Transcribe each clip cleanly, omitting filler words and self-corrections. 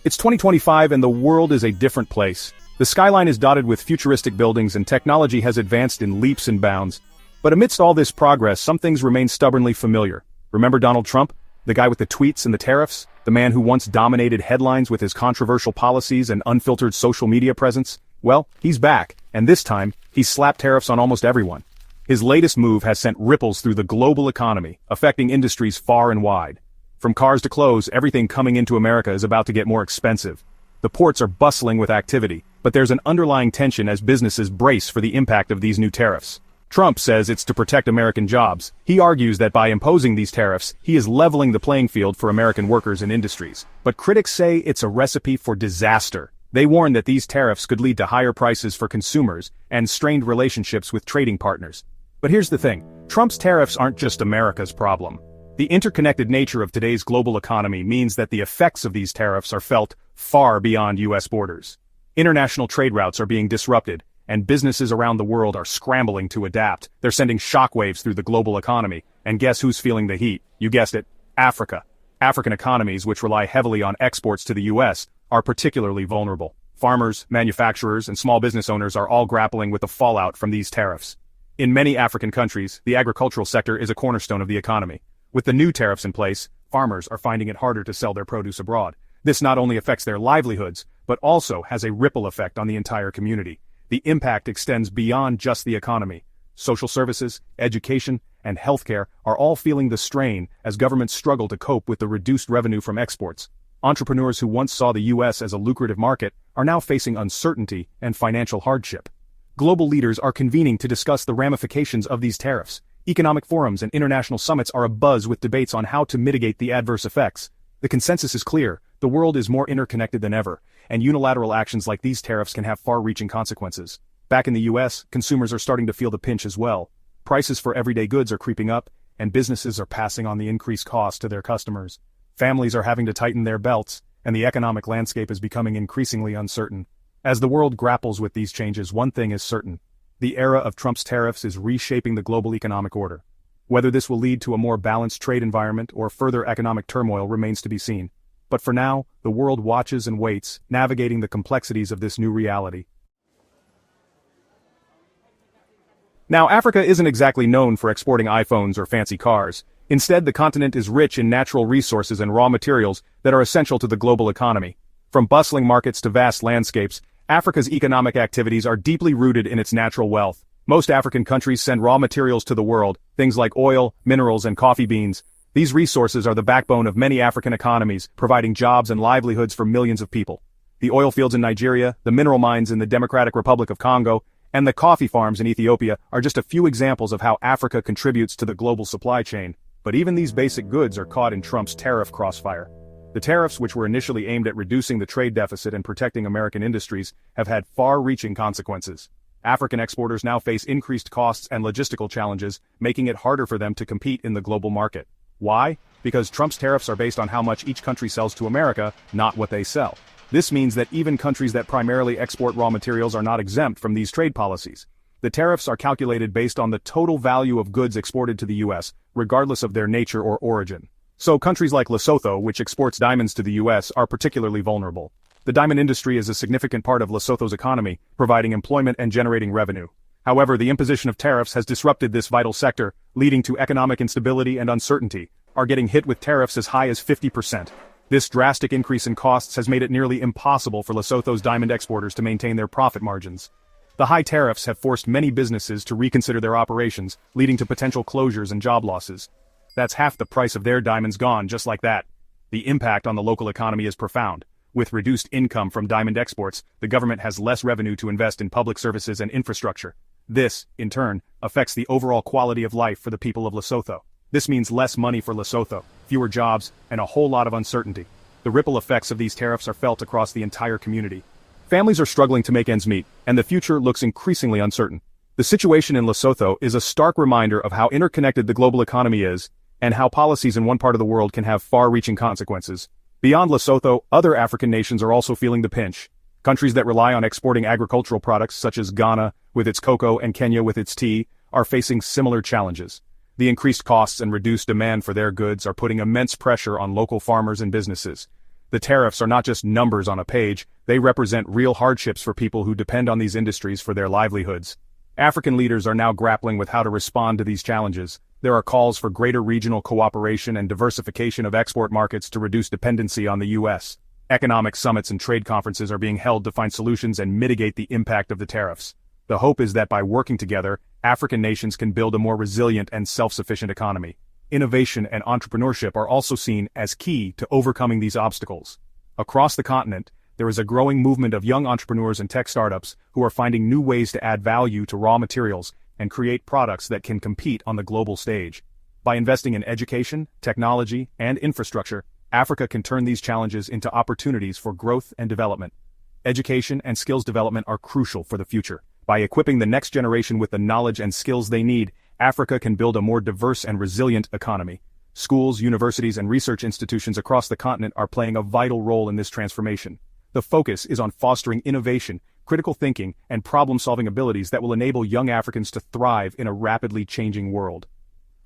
It's 2025 and the world is a different place. The skyline is dotted with futuristic buildings and technology has advanced in leaps and bounds. But amidst all this progress, some things remain stubbornly familiar. Remember Donald Trump? The guy with the tweets and the tariffs? The man who once dominated headlines with his controversial policies and unfiltered social media presence? Well, he's back, and this time, he's slapped tariffs on almost everyone. His latest move has sent ripples through the global economy, affecting industries far and wide. From cars to clothes, everything coming into America is about to get more expensive. The ports are bustling with activity, but there's an underlying tension as businesses brace for the impact of these new tariffs. Trump says it's to protect American jobs. He argues that by imposing these tariffs, he is leveling the playing field for American workers and industries. But critics say it's a recipe for disaster. They warn that these tariffs could lead to higher prices for consumers and strained relationships with trading partners. But here's the thing, Trump's tariffs aren't just America's problem. The interconnected nature of today's global economy means that the effects of these tariffs are felt far beyond U.S. borders. International trade routes are being disrupted, and businesses around the world are scrambling to adapt. They're sending shockwaves through the global economy, and guess who's feeling the heat? You guessed it, Africa. African economies, which rely heavily on exports to the U.S., are particularly vulnerable. Farmers, manufacturers, and small business owners are all grappling with the fallout from these tariffs. In many African countries, the agricultural sector is a cornerstone of the economy. With the new tariffs in place, farmers are finding it harder to sell their produce abroad. This not only affects their livelihoods, but also has a ripple effect on the entire community. The impact extends beyond just the economy. Social services, education, and healthcare are all feeling the strain as governments struggle to cope with the reduced revenue from exports. Entrepreneurs who once saw the U.S. as a lucrative market are now facing uncertainty and financial hardship. Global leaders are convening to discuss the ramifications of these tariffs. Economic forums and international summits are abuzz with debates on how to mitigate the adverse effects. The consensus is clear, the world is more interconnected than ever, and unilateral actions like these tariffs can have far-reaching consequences. Back in the U.S., consumers are starting to feel the pinch as well. Prices for everyday goods are creeping up, and businesses are passing on the increased cost to their customers. Families are having to tighten their belts, and the economic landscape is becoming increasingly uncertain. As the world grapples with these changes, one thing is certain. The era of Trump's tariffs is reshaping the global economic order. Whether this will lead to a more balanced trade environment or further economic turmoil remains to be seen. But for now, the world watches and waits, navigating the complexities of this new reality. Now, Africa isn't exactly known for exporting iPhones or fancy cars. Instead, the continent is rich in natural resources and raw materials that are essential to the global economy. From bustling markets to vast landscapes, Africa's economic activities are deeply rooted in its natural wealth. Most African countries send raw materials to the world, things like oil, minerals, and coffee beans. These resources are the backbone of many African economies, providing jobs and livelihoods for millions of people. The oil fields in Nigeria, the mineral mines in the Democratic Republic of Congo, and the coffee farms in Ethiopia are just a few examples of how Africa contributes to the global supply chain. But even these basic goods are caught in Trump's tariff crossfire. The tariffs, which were initially aimed at reducing the trade deficit and protecting American industries, have had far-reaching consequences. African exporters now face increased costs and logistical challenges, making it harder for them to compete in the global market. Why? Because Trump's tariffs are based on how much each country sells to America, not what they sell. This means that even countries that primarily export raw materials are not exempt from these trade policies. The tariffs are calculated based on the total value of goods exported to the U.S., regardless of their nature or origin. So countries like Lesotho, which exports diamonds to the U.S., are particularly vulnerable. The diamond industry is a significant part of Lesotho's economy, providing employment and generating revenue. However, the imposition of tariffs has disrupted this vital sector, leading to economic instability and uncertainty, are getting hit with tariffs as high as 50%. This drastic increase in costs has made it nearly impossible for Lesotho's diamond exporters to maintain their profit margins. The high tariffs have forced many businesses to reconsider their operations, leading to potential closures and job losses. That's half the price of their diamonds gone just like that. The impact on the local economy is profound. With reduced income from diamond exports, the government has less revenue to invest in public services and infrastructure. This, in turn, affects the overall quality of life for the people of Lesotho. This means less money for Lesotho, fewer jobs, and a whole lot of uncertainty. The ripple effects of these tariffs are felt across the entire community. Families are struggling to make ends meet, and the future looks increasingly uncertain. The situation in Lesotho is a stark reminder of how interconnected the global economy is, and how policies in one part of the world can have far-reaching consequences. Beyond Lesotho, other African nations are also feeling the pinch. Countries that rely on exporting agricultural products such as Ghana, with its cocoa, and Kenya with its tea, are facing similar challenges. The increased costs and reduced demand for their goods are putting immense pressure on local farmers and businesses. The tariffs are not just numbers on a page, they represent real hardships for people who depend on these industries for their livelihoods. African leaders are now grappling with how to respond to these challenges. There are calls for greater regional cooperation and diversification of export markets to reduce dependency on the U.S. Economic summits and trade conferences are being held to find solutions and mitigate the impact of the tariffs. The hope is that by working together, African nations can build a more resilient and self-sufficient economy. Innovation and entrepreneurship are also seen as key to overcoming these obstacles. Across the continent, there is a growing movement of young entrepreneurs and tech startups who are finding new ways to add value to raw materials and create products that can compete on the global stage. By investing in education, technology, and infrastructure, Africa can turn these challenges into opportunities for growth and development. Education and skills development are crucial for the future. By equipping the next generation with the knowledge and skills they need, Africa can build a more diverse and resilient economy. Schools, universities, and research institutions across the continent are playing a vital role in this transformation. The focus is on fostering innovation, critical thinking, and problem-solving abilities that will enable young Africans to thrive in a rapidly changing world.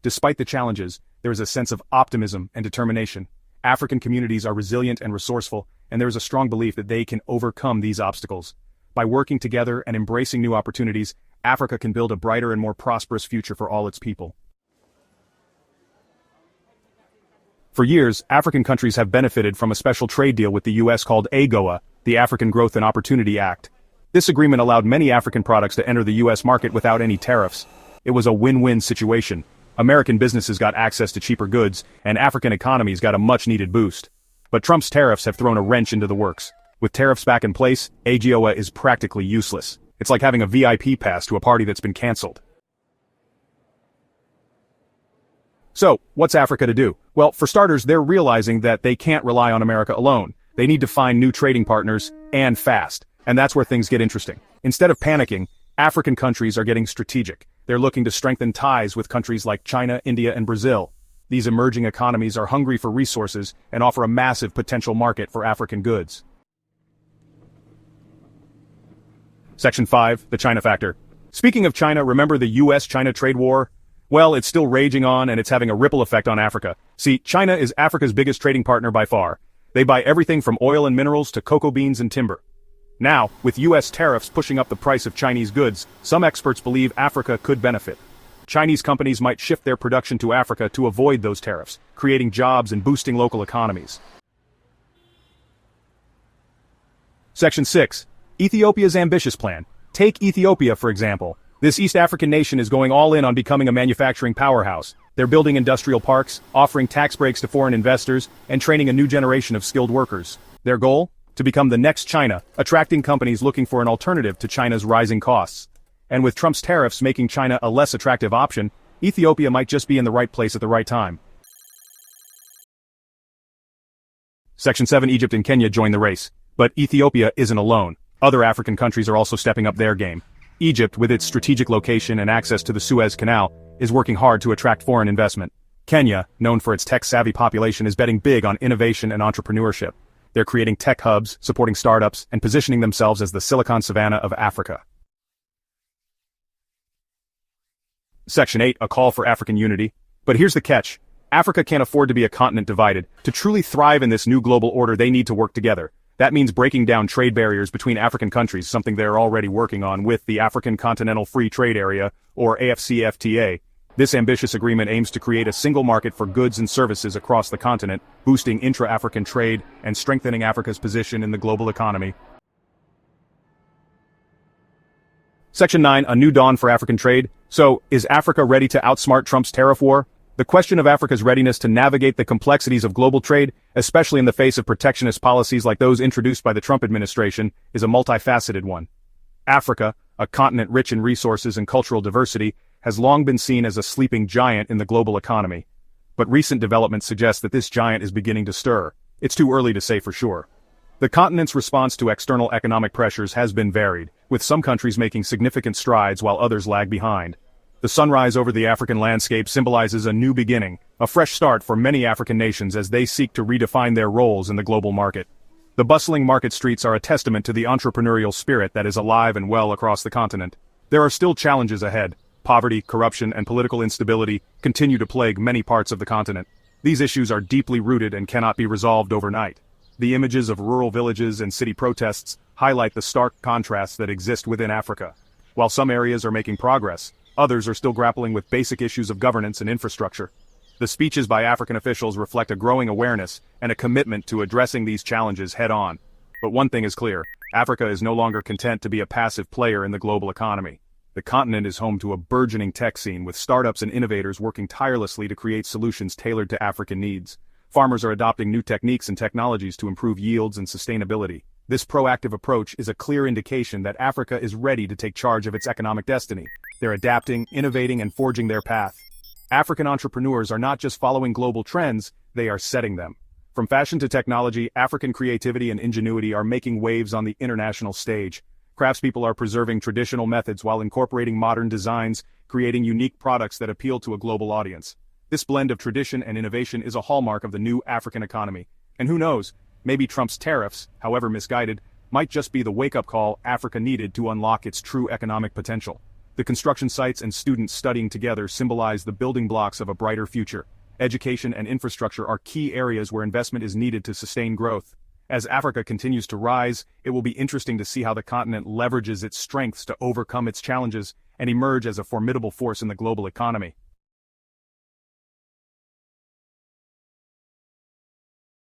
Despite the challenges, there is a sense of optimism and determination. African communities are resilient and resourceful, and there is a strong belief that they can overcome these obstacles. By working together and embracing new opportunities, Africa can build a brighter and more prosperous future for all its people. For years, African countries have benefited from a special trade deal with the U.S. called AGOA, the African Growth and Opportunity Act. This agreement allowed many African products to enter the U.S. market without any tariffs. It was a win-win situation. American businesses got access to cheaper goods, and African economies got a much-needed boost. But Trump's tariffs have thrown a wrench into the works. With tariffs back in place, AGOA is practically useless. It's like having a VIP pass to a party that's been canceled. So, what's Africa to do? Well, for starters, they're realizing that they can't rely on America alone. They need to find new trading partners, and fast. And that's where things get interesting. Instead of panicking, African countries are getting strategic. They're looking to strengthen ties with countries like China, India, and Brazil. These emerging economies are hungry for resources and offer a massive potential market for African goods. Section 5, the China factor. Speaking of China, remember the US-China trade war? Well, it's still raging on and it's having a ripple effect on Africa. See, China is Africa's biggest trading partner by far. They buy everything from oil and minerals to cocoa beans and timber. Now, with US tariffs pushing up the price of Chinese goods, some experts believe Africa could benefit. Chinese companies might shift their production to Africa to avoid those tariffs, creating jobs and boosting local economies. Section 6. Ethiopia's ambitious plan. Take Ethiopia, for example. This East African nation is going all in on becoming a manufacturing powerhouse. They're building industrial parks, offering tax breaks to foreign investors, and training a new generation of skilled workers. Their goal? To become the next China, attracting companies looking for an alternative to China's rising costs. And with Trump's tariffs making China a less attractive option, Ethiopia might just be in the right place at the right time. Section 7. Egypt and Kenya join the race. But Ethiopia isn't alone. Other African countries are also stepping up their game. Egypt, with its strategic location and access to the Suez Canal, is working hard to attract foreign investment. Kenya, known for its tech-savvy population, is betting big on innovation and entrepreneurship. They're creating tech hubs, supporting startups, and positioning themselves as the Silicon Savannah of Africa. Section 8, a call for African unity. But here's the catch. Africa can't afford to be a continent divided. To truly thrive in this new global order, they need to work together. That means breaking down trade barriers between African countries, something they're already working on with the African Continental Free Trade Area, or AfCFTA. This ambitious agreement aims to create a single market for goods and services across the continent, boosting intra-African trade and strengthening Africa's position in the global economy. Section 9, a new dawn for African trade. So, is Africa ready to outsmart Trump's tariff war? The question of Africa's readiness to navigate the complexities of global trade, especially in the face of protectionist policies like those introduced by the Trump administration, is a multifaceted one. Africa, a continent rich in resources and cultural diversity, has long been seen as a sleeping giant in the global economy. But recent developments suggest that this giant is beginning to stir. It's too early to say for sure. The continent's response to external economic pressures has been varied, with some countries making significant strides while others lag behind. The sunrise over the African landscape symbolizes a new beginning, a fresh start for many African nations as they seek to redefine their roles in the global market. The bustling market streets are a testament to the entrepreneurial spirit that is alive and well across the continent. There are still challenges ahead. Poverty, corruption, and political instability continue to plague many parts of the continent. These issues are deeply rooted and cannot be resolved overnight. The images of rural villages and city protests highlight the stark contrasts that exist within Africa. While some areas are making progress, others are still grappling with basic issues of governance and infrastructure. The speeches by African officials reflect a growing awareness and a commitment to addressing these challenges head-on. But one thing is clear, Africa is no longer content to be a passive player in the global economy. The continent is home to a burgeoning tech scene with startups and innovators working tirelessly to create solutions tailored to African needs. Farmers are adopting new techniques and technologies to improve yields and sustainability. This proactive approach is a clear indication that Africa is ready to take charge of its economic destiny. They're adapting, innovating, and forging their path. African entrepreneurs are not just following global trends, they are setting them. From fashion to technology, African creativity and ingenuity are making waves on the international stage. Craftspeople are preserving traditional methods while incorporating modern designs, creating unique products that appeal to a global audience. This blend of tradition and innovation is a hallmark of the new African economy. And who knows, maybe Trump's tariffs, however misguided, might just be the wake-up call Africa needed to unlock its true economic potential. The construction sites and students studying together symbolize the building blocks of a brighter future. Education and infrastructure are key areas where investment is needed to sustain growth. As Africa continues to rise, it will be interesting to see how the continent leverages its strengths to overcome its challenges and emerge as a formidable force in the global economy.